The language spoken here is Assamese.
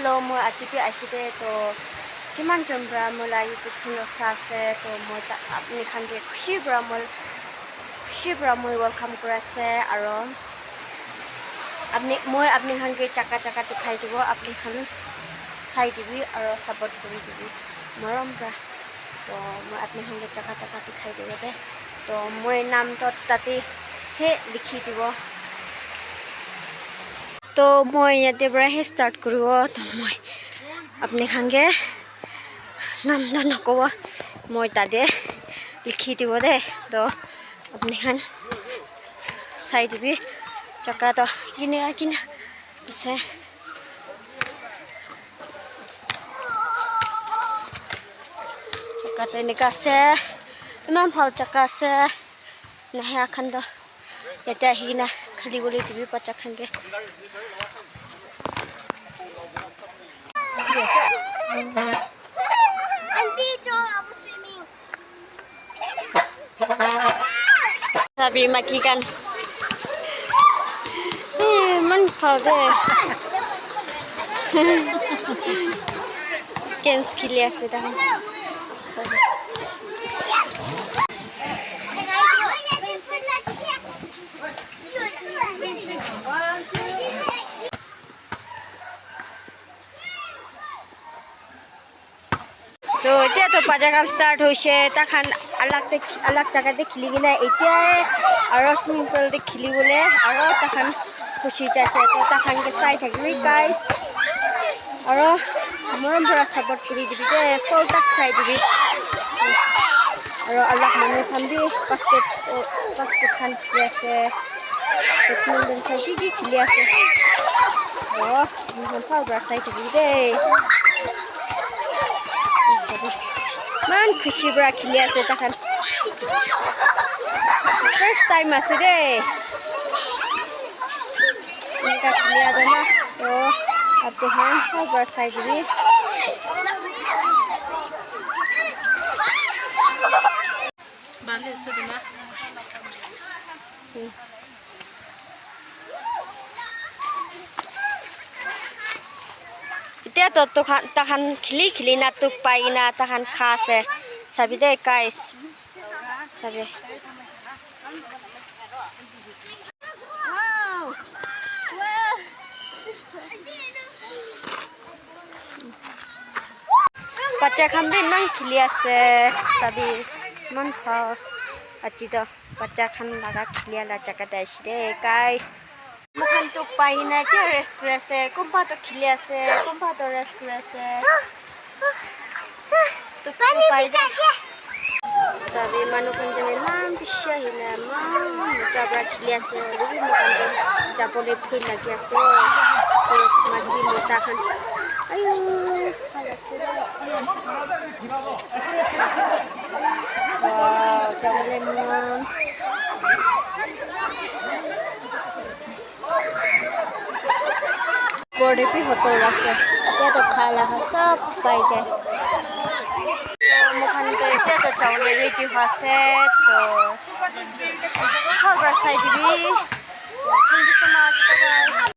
hello মই আজিপি আইছিতে তো কিমান জনব্ৰা মোলা ইউটিউব চেনেল চাছে তো মই আপনি খানকে খুশি ব্ৰা মই ওয়েলকাম কৰাছে আৰু আপনি খানকে চাকা দেখাই দিব আপনি খান চাই দিবি আৰু সাপোৰ্ট কৰি দিবি মৰম ব্ৰা তো মই আপনি খানকে চাকা দেখাই দিব দে তো মই নাম তো তাতে হে লিখি দিব তো মই ইয়াতে পৰা স্টাৰ্ট কৰিব তো মই আপনি খানকে নাম নকব মই তাতে লিখি দিব দে তো আপনি খান চাই দিবি চাকা তো কিনে আছে চাকা তো এনেকা আছে ইমান ভাল চাকা আছে নাহে খান তো ইয়াতে আহি কিনা খালি বুলি দিবি পাচা খানকে sabi makikan man fall de games খেলি আছে তাহলে তো এতিয়া তো পাজাগান স্টার্ট হইছে তাখান আলাগ জায়গাতে খেলি গিনা এতিয়া আৰু সুইমিং পুলতে খেলি বলে আৰু তাখান খুশি যাইছে তো তাখানকে চাই থাকিবি গাইস আৰু মৰম ভৰা সাপোৰ্ট কৰি দিবি দে ফুল তাক চাই দিবি আৰু আলাগ মানুহ খান দি বাস্কেট খান খেলি আছে বেডমিন্টন চাই কি খেলি আছে মই ভাল ভৰা চাই থাকিবি দে মান খুশি ব্ৰা খেলি আছে তাখান ফার্স্ট টাইম আছে দে এনেকা খেলি আছে না তো আপনি হ্যাঁ ভাল ব্ৰা চাই দিবি ভালে আছে দিমা এতিয়া তো তাখান খেলি না তোক পাই না তাখান খা আছে চাবি দে গাইস চাবি বাচ্চা খান দে ইমান খেলি আছে চাবি ইমান ভাল আজি তো বাচ্চা খান লাগা খেলি আলা জাগাতে আহিছে দে গাইস মুখান তোক পাই না কি ৰেষ্ট কৰি আছে কোনবা তো খেলি আছে কোনবা তো ৰেষ্ট কৰি আছে তোক পাই যায় চাবি মানুহ কোনজনে ইমান বেছি আহিলে তাৰ পৰা খেলি আছে আৰু মুখান যাবলৈ ভয় লাগি আছে মাটি মোটা খান আয়ো ভাল আছে যাবলৈ মন বৰদেপি হোটেল আছে এতিয়াতো খালা চব পাই যায় মুখান এতিয়া তো যাবলৈ ৰেডি হৈ আছে তো ভাল চাই দিবি